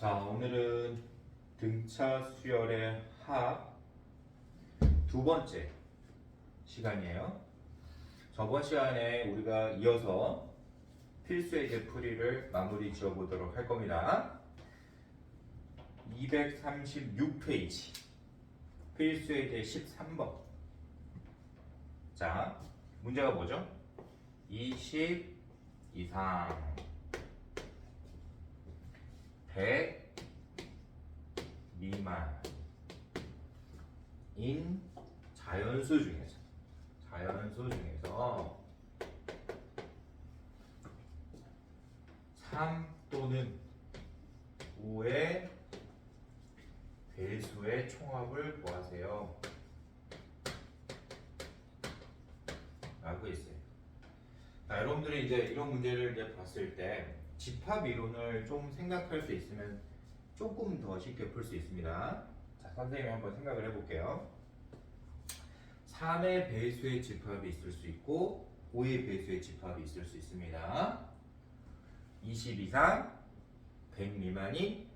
자, 오늘은 등차 수열의 합 두 번째 시간이에요. 저번 시간에 우리가 이어서 필수의 제 풀이를 마무리 지어 보도록 할 겁니다. 236페이지 필수의 제 13번. 자, 문제가 뭐죠? 20 이상 100 미만인 자연수 중에서 3 또는 5의 배수의 총합을 구하세요 라고 있어요. 자, 여러분들이 이제 이런 문제를 이제 봤을 때 집합 이론을 좀 생각할 수 있으면 조금 더 쉽게 풀 수 있습니다. 자, 선생님이 한번 생각을 해볼게요. 3의 배수의 집합이 있을 수 있고 5의 배수의 집합이 있을 수 있습니다. 20 이상 100 미만인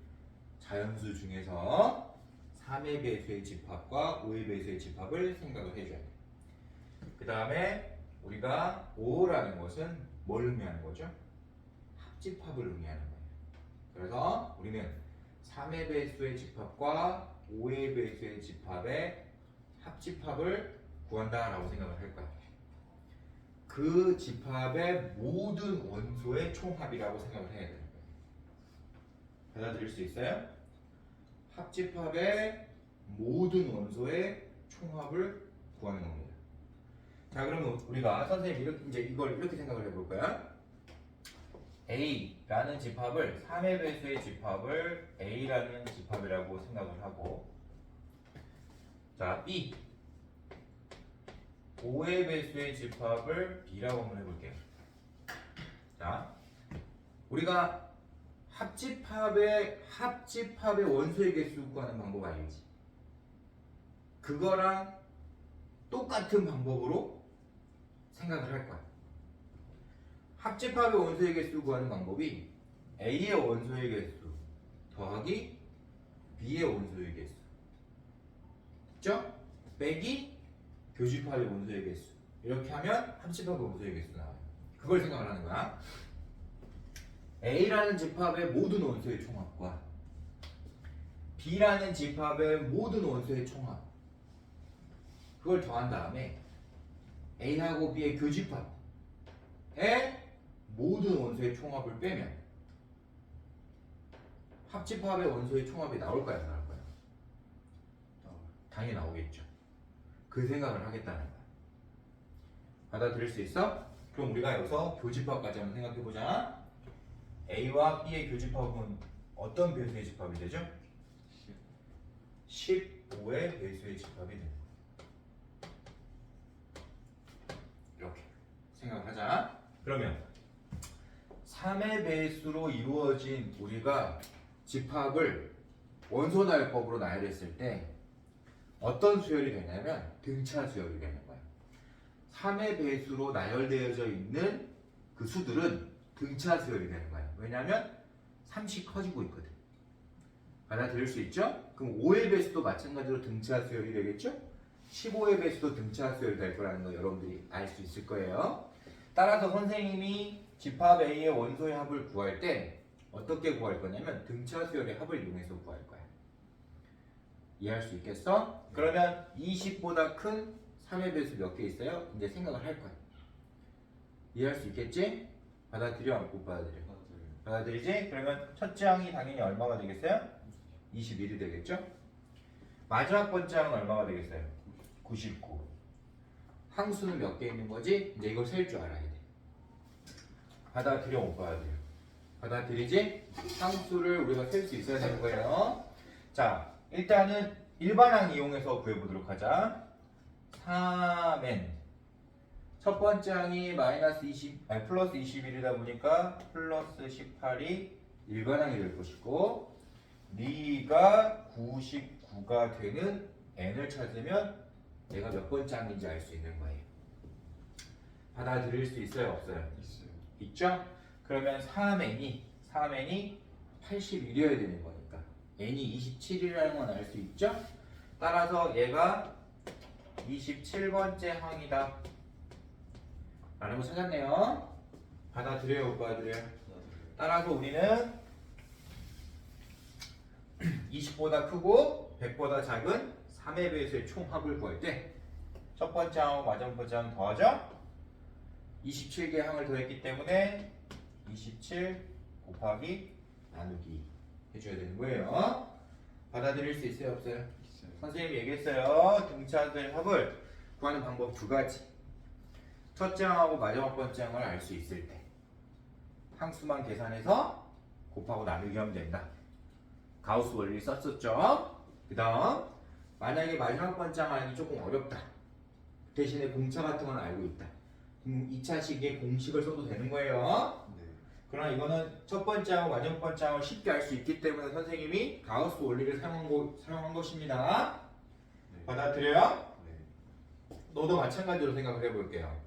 자연수 중에서 3의 배수의 집합과 5의 배수의 집합을 생각을 해줘야 돼요. 그 다음에 우리가 5라는 것은 뭘 의미하는 거죠? 합집합을 의미하는 거예요. 그래서 우리는 3의 배수의 집합과 5의 배수의 집합의 합집합을 구한다라고 생각을 할 거야. 그 집합의 모든 원소의 총합이라고 생각을 해야 되는 거예요. 받아들일 수 있어요? 합집합의 모든 원소의 총합을 구하는 겁니다. 자, 그러면 우리가 선생님 이제 이걸 이렇게 생각을 해볼 거야. A라는 집합을 3의 배수의 집합을 A라는 집합이라고 생각을 하고, 자, B 5의 배수의 집합을 B라고 한번 해볼게요. 자, 우리가 합집합의 원소의 개수 구하는 방법 알지? 그거랑 똑같은 방법으로 생각을 할 거야. 합집합의 원소의 개수 구하는 방법이 A의 원소의 개수 더하기 B의 원소의 개수, 그죠? 빼기 교집합의 원소의 개수, 이렇게 하면 합집합의 원소의 개수 나와요. 그걸 생각을 하는 거야. A라는 집합의 모든 원소의 총합과 B라는 집합의 모든 원소의 총합, 그걸 더한 다음에 A하고 B의 교집합의 모든 원소의 총합을 빼면 합집합의 원소의 총합이 나올까요? 안 나올까요? 당연히 나오겠죠. 그 생각을 하겠다는 거야. 받아들일 수 있어? 그럼 우리가 여기서 교집합까지 한번 생각해보자. A와 B의 교집합은 어떤 배수의 집합이 되죠? 15의 배수의 집합이 되는 거야. 이렇게 생각을 하자. 그러면 3의 배수로 이루어진 우리가 집합을 원소 나열법으로 나열했을 때 어떤 수열이 되냐면 등차 수열이 되는 거야. 3의 배수로 나열되어져 있는 그 수들은 등차 수열이 되는 거야. 왜냐하면 3씩 커지고 있거든. 받아들일 수 있죠? 그럼 5의 배수도 마찬가지로 등차 수열이 되겠죠? 15의 배수도 등차 수열이 될 거라는 거 여러분들이 알 수 있을 거예요. 따라서 선생님이 집합 A의 원소의 합을 구할 때 어떻게 구할 거냐면 등차 수열의 합을 이용해서 구할 거야. 이해할 수 있겠어? 그러면 20보다 큰 3의 배수 몇 개 있어요? 이제 생각을 할 거야. 이해할 수 있겠지? 받아들여? 못 받아들여? 받아들이지? 그러면 첫째 항이 당연히 얼마가 되겠어요? 21이 되겠죠? 마지막 번째 항은 얼마가 되겠어요? 99. 항수는 몇 개 있는 거지? 이제 이걸 셀 줄 알아야 돼. 받아들여? 못 받아들여? 받아들이지? 항수를 우리가 셀 수 있어야 되는 거예요. 자, 일단은 일반항 이용해서 구해보도록 하자. 3n 첫 번째 항이 플러스 21이다 보니까 플러스 18이 일반항이 될 것이고, 네가 99가 되는 n을 찾으면 내가 몇 번째 항인지 알 수 있는 거예요. 받아들일 수 있어요? 없어요? 있어요. 있죠? 그러면 3n이 81이어야 되는 거예요. n이 27이라는 건 알 수 있죠? 따라서 얘가 27번째 항이다 라는 거 찾았네요. 받아들여요, 못 받아들여요? 따라서 우리는 20보다 크고 100보다 작은 3의 배수의 총합을 구할 때 첫 번째 항하고 마지막 번째 항 더하죠? 27개 항을 더했기 때문에 27 곱하기 나누기 해줘야 되는 거예요. 받아들일 수 있어요, 없어요? 있어요. 선생님이 얘기했어요. 등차수의 합을 구하는 방법 두 가지. 첫째 항하고 마지막 번째 항을 알 수 있을 때 항수만 계산해서 곱하고 나누기 하면 된다. 가우스 원리 썼었죠. 그 다음 만약에 마지막 번째 항 알기 조금 어렵다. 대신에 공차 같은 건 알고 있다. 2차식의 공식을 써도 되는 거예요. 네. 그러나 이거는 첫 번째 항하고 마지막 번째 항을 쉽게 알 수 있기 때문에 선생님이 가우스 원리를 사용한 것입니다. 네. 받아들여요? 네. 너도 마찬가지로 생각을 해볼게요.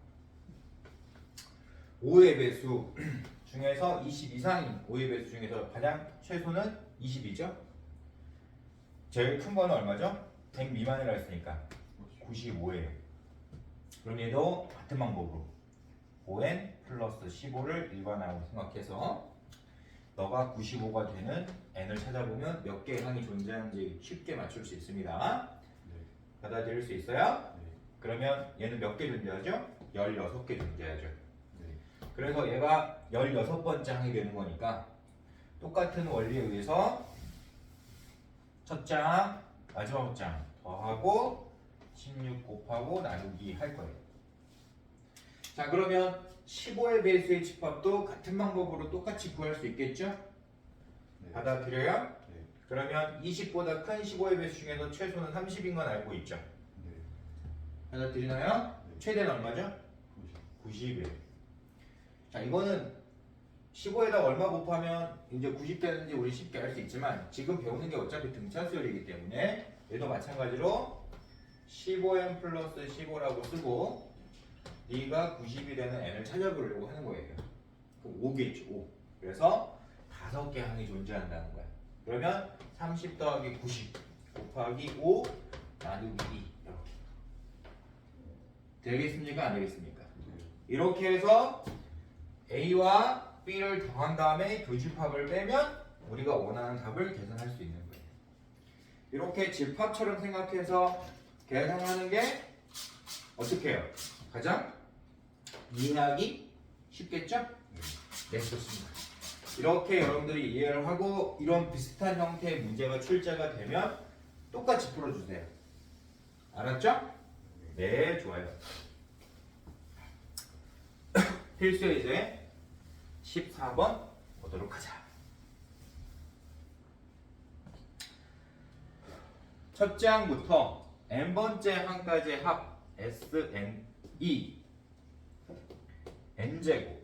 5의 배수 중에서 20 이상인 5의 배수 중에서 가장 최소는 20이죠? 제일 큰 거는 얼마죠? 100 미만이라 했으니까 95예요. 그럼 얘도 같은 방법으로 5n 플러스 15를 일반항으로 생각해서 너가 95가 되는 n을 찾아보면 몇 개의 항이 존재하는지 쉽게 맞출 수 있습니다. 네. 받아들일 수 있어요? 네. 그러면 얘는 몇 개 존재하죠? 16개 존재하죠. 네. 그래서 얘가 16번째 항이 되는 거니까 똑같은 원리에 의해서 첫째 항, 마지막 장 더하고 16 곱하고 나누기 할 거예요. 자, 그러면 15의 배수의 집합도 같은 방법으로 똑같이 구할 수 있겠죠? 네. 받아들여요? 네. 그러면 20보다 큰 15의 배수 중에서 최소는 30인 건 알고 있죠? 네. 받아들이나요? 네. 최대는 얼마죠? 90. 90이에요. 자, 이거는 15에다 얼마 곱하면 이제 90 되는지 우리 쉽게 알 수 있지만 지금 배우는 게 어차피 등차수열이기 때문에 얘도 마찬가지로 15n 플러스 15라고 쓰고 네가 90이 되는 n을 찾아보려고 하는 거예요. 그럼 5겠죠, 5. 그래서 5개 항이 존재한다는 거야. 그러면 30 더하기 90 곱하기 5 나누기 2 이렇게. 되겠습니까? 안 되겠습니까? 네. 이렇게 해서 A와 B를 더한 다음에 교집합을 빼면 우리가 원하는 답을 계산할 수 있는 거예요. 이렇게 집합처럼 생각해서 계산하는 게 어떻게 해요? 가장 이해하기 쉽겠죠? 네, 좋습니다. 이렇게 여러분들이 이해를 하고 이런 비슷한 형태의 문제가 출제가 되면 똑같이 풀어주세요. 알았죠? 네, 좋아요. 필수의 이제 14번 보도록 하자. 첫째 항부터 n번째 항까지의 합 SNE n제곱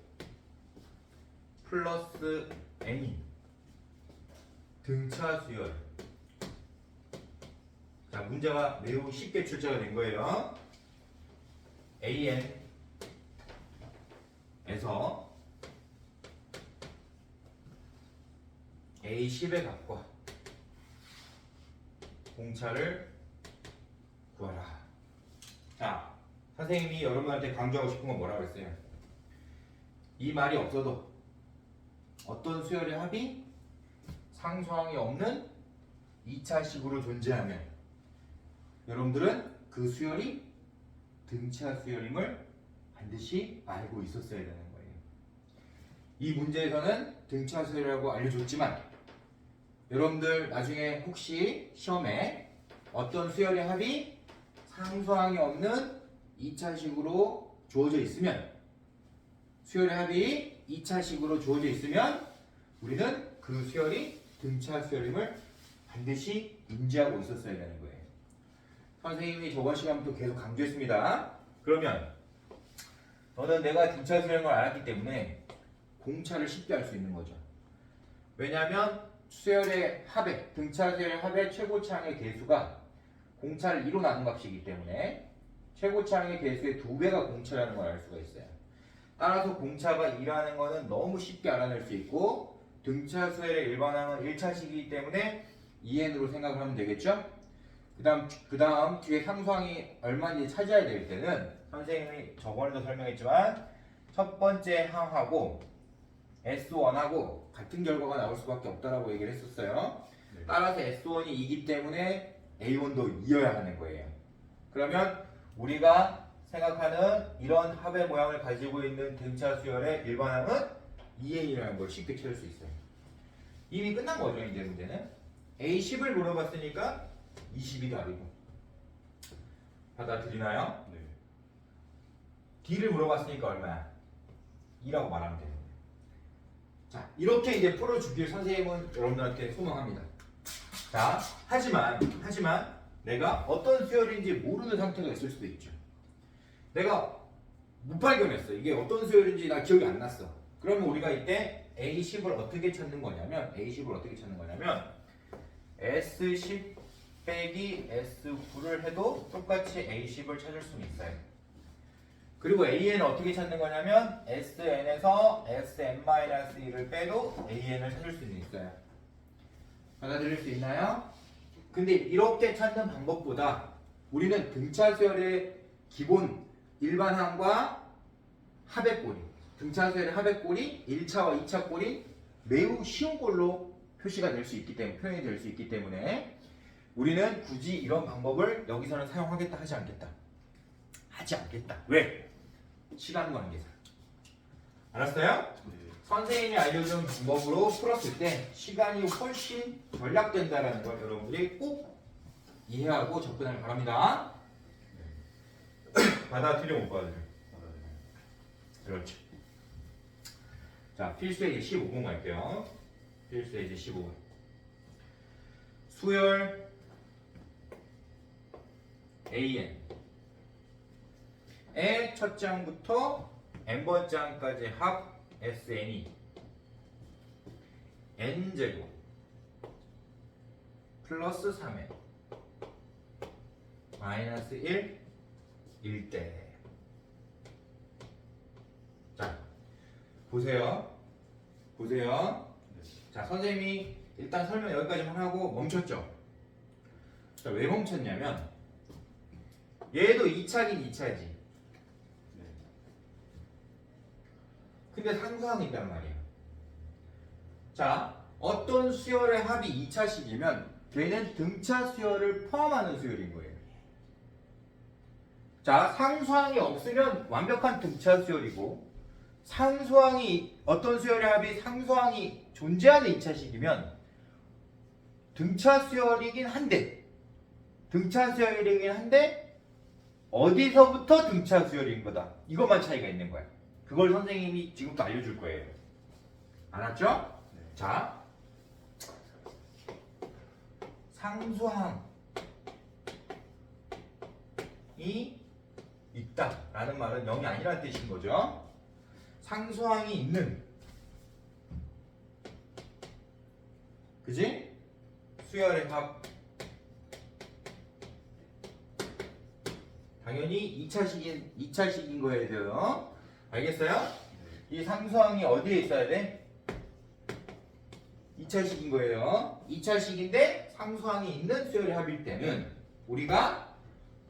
플러스 n이 등차 수열. 자, 문제가 매우 쉽게 출제가 된 거예요. AN에서 A10의 값과 공차를 구하라. 자, 선생님이 여러분한테 강조하고 싶은 건 뭐라고 했어요? 이 말이 없어도 어떤 수열의 합이 상수항이 없는 2차식으로 존재하면 여러분들은 그 수열이 등차 수열임을 반드시 알고 있었어야 되는 거예요. 이 문제에서는 등차 수열이라고 알려줬지만 여러분들 나중에 혹시 시험에 어떤 수열의 합이 상수항이 없는 2차식으로 주어져 있으면 수열의 합이 2차식으로 주어져 있으면 우리는 그 수열이 등차 수열임을 반드시 인지하고 있었어야 되는 거예요. 선생님이 저번 시간부터 계속 강조했습니다. 그러면 너는 내가 등차 수열인 걸 알았기 때문에 공차를 쉽게 알 수 있는 거죠. 왜냐하면 수열의 합의, 등차 수열의 합의 최고차항의 개수가 공차를 2로 나눈 값이기 때문에 최고차항의 개수의 2배가 공차라는 걸 알 수가 있어요. 따라서 공차가 2라는 거는 너무 쉽게 알아낼 수 있고 등차 수열의 일반항은 1차식이기 때문에 2n으로 생각을 하면 되겠죠? 그 다음 뒤에 상수항이 얼마인지 찾아야 될 때는 선생님이 저번에도 설명했지만 첫 번째 항하고 S1하고 같은 결과가 나올 수밖에 없다라고 얘기를 했었어요. 네. 따라서 S1이 2기 때문에 A1도 2여야 하는 거예요. 그러면 우리가 생각하는 이런 합의 모양을 가지고 있는 등차 수열의 일반항은 2n이라는 걸 쉽게 찾을 수 있어요. 이미 끝난 거죠, 이제 문제는. A10을 물어봤으니까 20이 답이고. 받아들이나요? 네. D를 물어봤으니까 얼마야? 2라고 말하면 돼요. 자, 이렇게 이제 풀어주길 선생님은 여러분들한테 소망합니다. 자, 하지만 내가 어떤 수열인지 모르는 상태가 있을 수도 있죠. 내가 못 발견했어. 이게 어떤 수열인지 나 기억이 안 났어. 그러면 우리가 이때 A10을 어떻게 찾는 거냐면 S10 빼기 S9를 해도 똑같이 A10을 찾을 수는 있어요. 그리고 AN을 어떻게 찾는 거냐면 SN에서 SN-1을 빼도 AN을 찾을 수는 있어요. 받아들일 수 있나요? 근데 이렇게 찾는 방법보다 우리는 등차 수열의 기본 일반항과 합의꼴이, 등차 수열의 합의꼴이 1차와 2차 꼴이 매우 쉬운 꼴로 표시가 될 수 있기 때문에, 표현이 될 수 있기 때문에 우리는 굳이 이런 방법을 여기서는 사용하겠다 하지 않겠다. 하지 않겠다. 왜? 시간 관계상. 알았어요? 네. 선생님이 알려준 방법으로 풀었을 때 시간이 훨씬 절약된다는 걸 여러분들이 꼭 이해하고 접근하길 바랍니다. 받아들여 못 받아들여? 받아들여요. 그렇죠. 자, 필수의 이제 15분 갈게요. 필수의 이제 15분. 수열 AN의 첫 장부터 n번장까지 합 SN이 n제곱 플러스 3n 마이너스 1 1대. 자, 보세요. 네. 자, 선생님이 일단 설명 여기까지만 하고 멈췄죠? 자, 왜 멈췄냐면 얘도 2차긴 2차지. 네. 근데 상수항이 있단 말이에요. 자, 어떤 수열의 합이 2차식이면 걔는 등차 수열을 포함하는 수열인 거예요. 자, 상수항이 없으면 완벽한 등차 수열이고, 상수항이 어떤 수열의 합이 상수항이 존재하는 2차식이면 등차 수열이긴 한데 어디서부터 등차 수열인 거다. 이것만 차이가 있는 거야. 그걸 선생님이 지금부터 알려줄 거예요. 알았죠? 네. 자, 상수항이 있다라는 말은 0이 아니라는 뜻인 거죠. 상수항이 있는, 그지? 수열의 합. 당연히 2차식인 거예요, 돼요. 알겠어요? 이 상수항이 어디에 있어야 돼? 2차식인 거예요. 2차식인데 상수항이 있는 수열의 합일 때는 우리가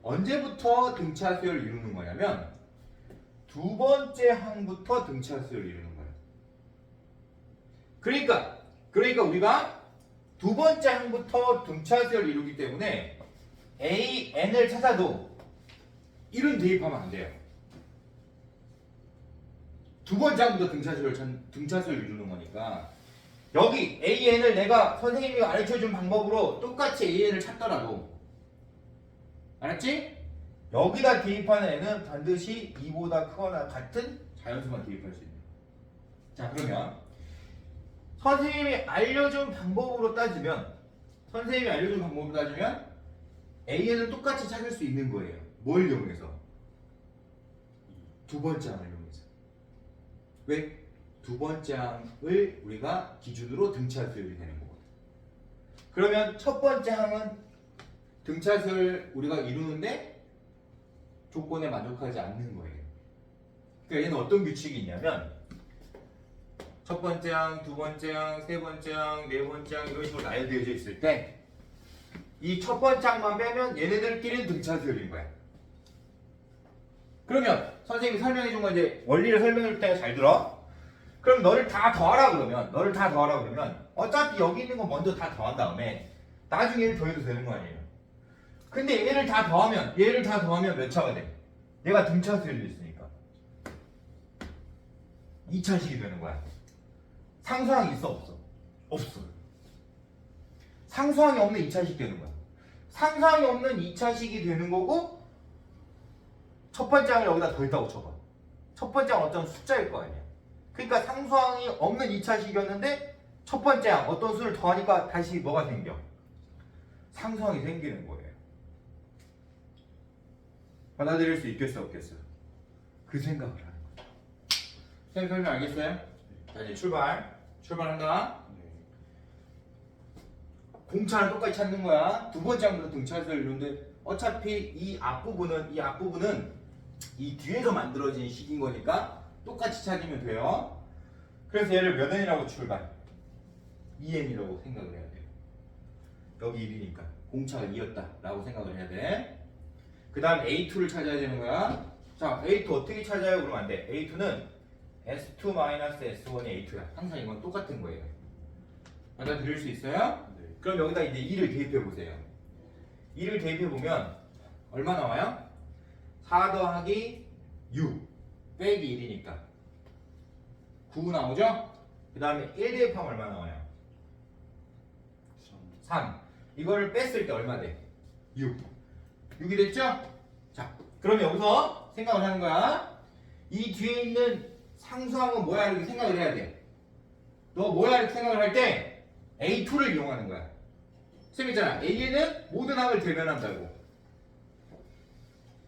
언제부터 등차 수열을 이루는 거냐면 두 번째 항부터 등차 수열을 이루는 거예요. 그러니까 우리가 두 번째 항부터 등차 수열을 이루기 때문에 AN을 찾아도 1은 대입하면 안 돼요. 두 번째 항부터 등차 수열을 이루는 거니까 여기 AN을 내가 선생님이 가르쳐준 방법으로 똑같이 AN을 찾더라도, 알았지? 여기다 대입하는 애는 반드시 2보다 크거나 같은 자연수만 대입할 수 있는. 자, 그러면 선생님이 알려준 방법으로 따지면 AN을 똑같이 찾을 수 있는 거예요. 뭘 이용해서? 두 번째 항을 이용해서. 왜? 두 번째 항을 우리가 기준으로 등차 수열이 되는 거거든. 그러면 첫 번째 항은 등차 수열 우리가 이루는데 조건에 만족하지 않는 거예요. 그러니까 얘는 어떤 규칙이 있냐면 첫 번째 항, 두 번째 항, 세 번째 항, 네 번째 항 이런 식으로 나열되어져 있을 때 이 첫 번째 항만 빼면 얘네들끼리는 등차 수열인 거야. 그러면 선생님이 설명해 준 건 이제 원리를 설명해 줄 때가 잘 들어. 그럼 너를 다 더하라 그러면 어차피 여기 있는 거 먼저 다 더한 다음에 나중에 얘를 더해도 되는 거 아니에요. 근데 얘를 다 더하면 몇 차가 돼? 얘가 등차 수열이 있으니까 2차식이 되는 거야. 상수항이 있어 없어? 없어. 상수항이 없는 2차식 되는 거야. 상수항이 없는 2차식이 되는 거고 첫 번째 항을 여기다 더했다고 쳐봐. 첫 번째 항은 어떤 숫자일 거 아니야. 그러니까 상수항이 없는 2차식이었는데 첫 번째 항 어떤 수를 더하니까 다시 뭐가 생겨? 상수항이 생기는 거예요. 받아들일 수 있겠어 없겠어? 그 생각을 하는 거야. 선생님 설명 알겠어요? 자 이제 출발한다. 공차는 똑같이 찾는 거야. 두 번째 항부터 등차수를 이루는데 어차피 이 앞부분은 이 뒤에서 만들어진 식인 거니까 똑같이 찾으면 돼요. 그래서 얘를 몇 n이라고 출발? 2n이라고 생각을 해야 돼요. 여기 1이니까 공차가 2였다 라고 생각을 해야 돼. 그 다음 A2를 찾아야 되는 거야. 자 A2 어떻게 찾아요? 그러면 안 돼. A2는 S2-S1이 A2야. 항상 이건 똑같은 거예요. 받아들일 수 있어요? 네. 그럼 여기다 이제 2를 대입해 보세요. 2를 대입해 보면 얼마 나와요? 4 더하기 6 빼기 1이니까 9 나오죠? 그 다음에 1 대입하면 얼마 나와요? 3. 이거를 뺐을 때 얼마 돼? 6. 6이 됐죠? 자, 그럼 여기서 생각을 하는 거야. 이 뒤에 있는 상수항은 뭐야? 이렇게 생각을 해야 돼. 너 뭐야? 이렇게 생각을 할 때 A2를 이용하는 거야. 쌤 있잖아. A에는 모든 항을 대변한다고.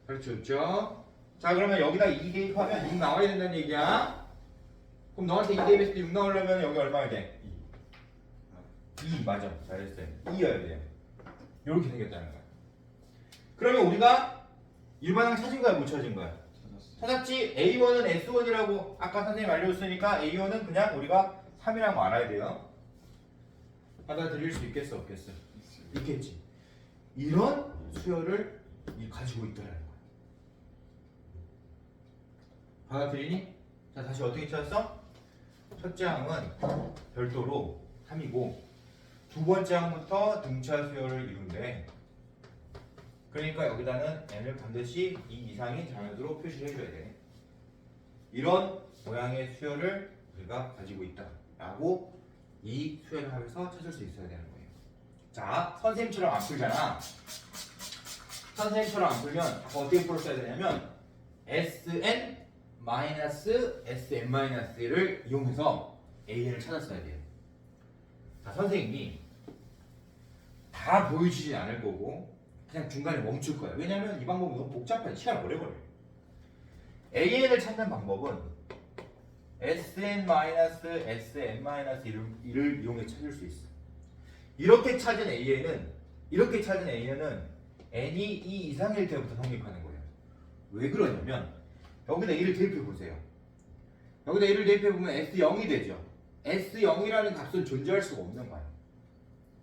그렇죠. 자, 그러면 여기다 2 대입하면 6 나와야 된다는 얘기야. 그럼 너한테 2 대입했을 때 6 나오려면 여기 얼마야 돼? 2 맞아. 잘했어요. 2여야 돼요. 이렇게 생겼다는 거야. 그러면 우리가 일반항 찾은 거야, 못 찾은 거야? 찾았지. A1은 S1이라고 아까 선생님 알려줬으니까 A1은 그냥 우리가 3이라고 알아야 돼요. 받아들일 수 있겠어, 없겠어? 있겠지. 이런 수열을 가지고 있다는 거야. 받아들이니? 자, 다시 어떻게 찾았어? 첫째 항은 별도로 3이고 두 번째 항부터 등차 수열을 이룬대. 그러니까 여기다는 n을 반드시 2 이상의 자연수로 표시를 해줘야 돼. 이런 모양의 수열을 우리가 가지고 있다라고 이 수열을 하면서 찾을 수 있어야 되는 거예요. 자, 선생님처럼 안 풀잖아. 선생님처럼 안 풀면 어떻게 풀었어야 되냐면 Sn-Sm-1을 이용해서 AN을 찾았어야 돼요. 자, 선생님이 다 보여주진 않을 거고 그냥 중간에 멈출 거야. 왜냐면 이 방법은 너무 복잡해. 시간 오래 걸려. AN을 찾는 방법은 Sn-Sm-1을 이용해 찾을 수 있어. 이렇게 찾은 AN은 n이 2 이상일 때부터 성립하는 거예요. 왜 그러냐면 여기다 1을 대입해 보세요. 여기다 1을 대입해 보면 S0이 되죠. S0이라는 값은 존재할 수가 없는 거야.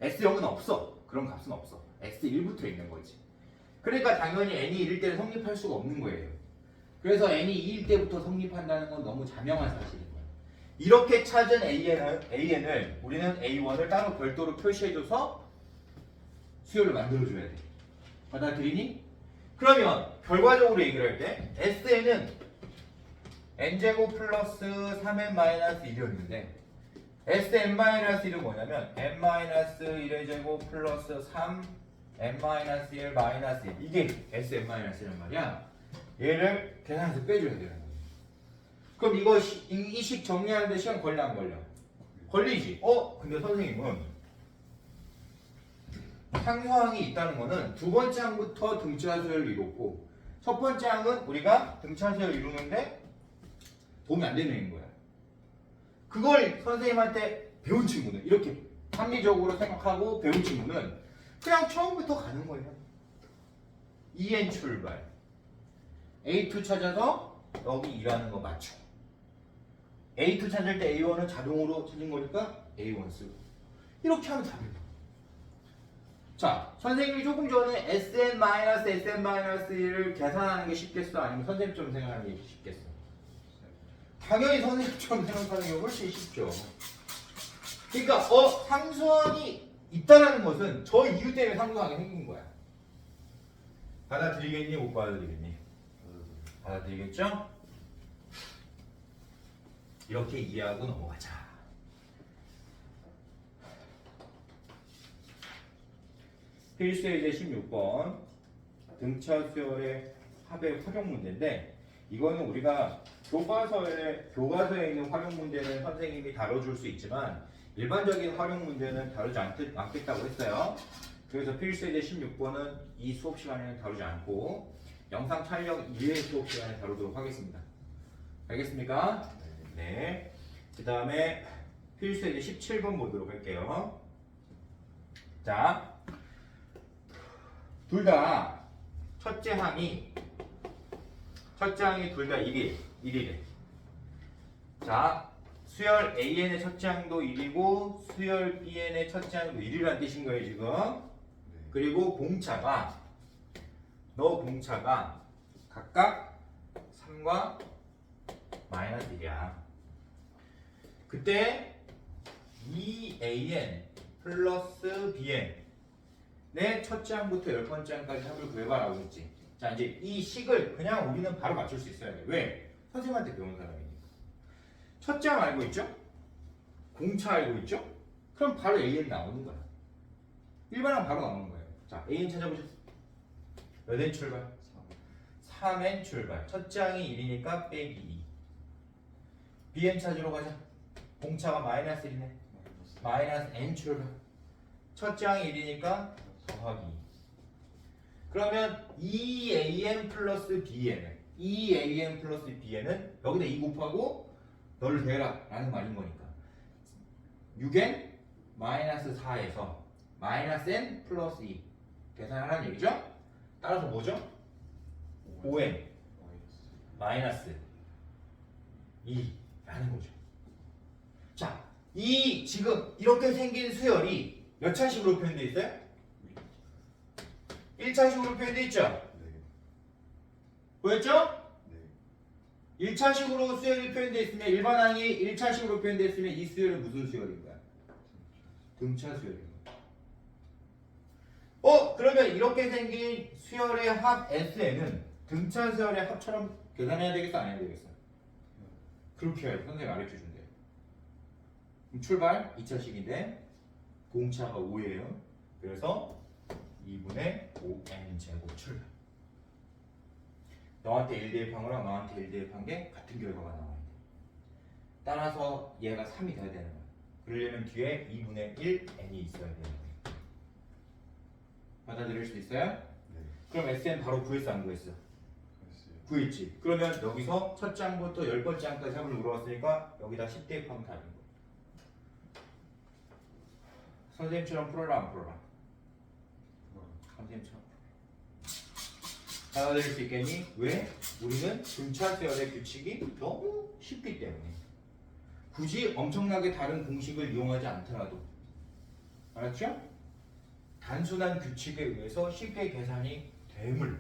S0은 없어. 그런 값은 없어. S1부터 있는 거지. 그러니까 당연히 n이 1일 때는 성립할 수가 없는 거예요. 그래서 n이 2일 때부터 성립한다는 건 너무 자명한 사실인 거예요. 이렇게 찾은 AN을 우리는 A1을 따로 별도로 표시해줘서 수열을 만들어줘야 돼. 받아들이니? 그러면 결과적으로 얘기를 할 때 SN은 n제곱 플러스 3n-1이었는데 Sn-1은 뭐냐면 n-1의 제곱 플러스 3n-1 마이너스 1 이게 Sn-1란 말이야. 얘를 계산해서 빼줘야 되는 거야. 그럼 이거 이 식 정리하는데 시간 걸려 안 걸려? 걸리지. 근데 선생님은 상수항이 있다는 거는 두 번째 항부터 등차 수열을 이뤘고 첫 번째 항은 우리가 등차 수열을 이루는데 도움이 안 되는 거야. 그걸 선생님한테 배운 친구는 이렇게 합리적으로 생각하고 배운 친구는 그냥 처음부터 가는 거예요. 2n 출발 A2 찾아서 여기 2라는 거 맞추고 A2 찾을 때 A1은 자동으로 찾은 거니까 A1 쓰고 이렇게 하면 답입니다. 자, 선생님이 조금 전에 Sn-Sn-1을 계산하는 게 쉽겠어? 아니면 선생님처럼 생각하는 게 쉽겠어? 당연히 선생님처럼 생각하는 게 훨씬 쉽죠. 그러니까 상수항이 있다라는 것은 저 이유 때문에 상수항이 생긴 거야. 받아들이겠니? 못 받아들이겠니? 받아들이겠죠? 이렇게 이해하고 넘어가자. 필수예제 16번 등차 수열의 합의 활용 문제인데 이거는 우리가 교과서에 있는 활용 문제는 선생님이 다뤄줄 수 있지만 일반적인 활용 문제는 다루지 않겠다고 했어요. 그래서 필수예제 16번은 이 수업 시간에는 다루지 않고 영상 촬영 이외의 수업 시간에 다루도록 하겠습니다. 알겠습니까? 네. 그 다음에 필수예제 17번 보도록 할게요. 자, 둘 다 첫째 항이 둘 다 1이래. 자, 수열 AN의 첫째 항도 1이고 수열 BN의 첫째 항도 1이라는 뜻인 거예요, 지금. 그리고 공차가 각각 3과 마이너스 1이야. 그때 2AN 플러스 BN의 첫째 항부터 10번째 항까지 합을 구해봐라고 했지. 자, 이제 이 식을 그냥 우리는 바로 맞출 수 있어야 돼. 왜? 선생님한테 배운 사람이니까. 첫째 항 알고 있죠? 공차 알고 있죠? 그럼 바로 AN 나오는 거야. 일반항 바로 나오는 거예요. 자, AN 찾아보죠. 몇 N 출발? 3N 출발. 첫째 항이 1이니까 빼기 2. BN 찾으러 가자. 공차가 마이너스 1이네. 마이너스 N 출발. 첫째 항이 1이니까 더하기 2. 그러면 2AN 플러스 BN은 여기다 2 곱하고 너를 대라 라는 말인 거니까 6N 마이너스 4에서 마이너스 N 플러스 2 계산하라는 얘기죠? 따라서 뭐죠? 5N 마이너스 2라는 거죠. 자, 이 지금 이렇게 생긴 수열이 몇 차식으로 표현되어 있어요? 1차식으로 표현되어 있죠? 보였죠? 1차식으로 수열이 표현되어 있으면 일반항이 1차식으로 표현되어 있으면 이 수열은 무슨 수열인 거야? 등차 수열인 거야. 그러면 이렇게 생긴 수열의 합 Sn은 등차 수열의 합처럼 계산해야 되겠어? 안 해야 되겠어? 그렇게 해야 선생님이 가르쳐 준대요. 그럼 출발 2차식인데 공차가 5예요. 그래서 2분의 5n 제곱 출발. 너한테 1 대입한 거랑 너한테 1 대입한 게 같은 결과가 나와야 돼. 따라서 얘가 3이 돼야 되는 거야. 그러려면 뒤에 2분의 1n이 있어야 되는 거야. 받아들일 수 있어요? 네. 그럼 SN 바로 구했어 안 구했어? 구했지. 그러면 여기서 첫째 항부터 10번째 항까지 합을 물어봤으니까 여기다 10 대입하면 답인 거야. 선생님처럼 풀어라 안 풀어라? 선생님처럼 받아들일 수 있겠니? 왜? 우리는 등차 수열의 규칙이 너무 쉽기 때문에 굳이 엄청나게 다른 공식을 이용하지 않더라도 알았죠? 단순한 규칙에 의해서 쉽게 계산이 됨을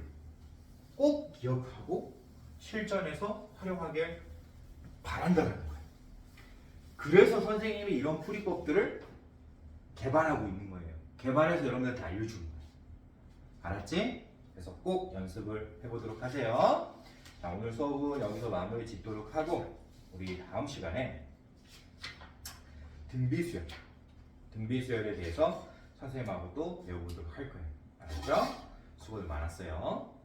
꼭 기억하고 실전에서 활용하길 바란다는 거예요. 그래서 선생님이 이런 풀이법들을 개발하고 있는 거예요. 개발해서 여러분들한테 알려주는 거예요. 알았지? 그래서 꼭 연습을 해보도록 하세요. 자, 오늘 수업은 여기서 마무리 짓도록 하고 우리 다음 시간에 등비수열에 대해서 선생님하고 또 배워보도록 할 거예요. 알았죠? 수고들 많았어요.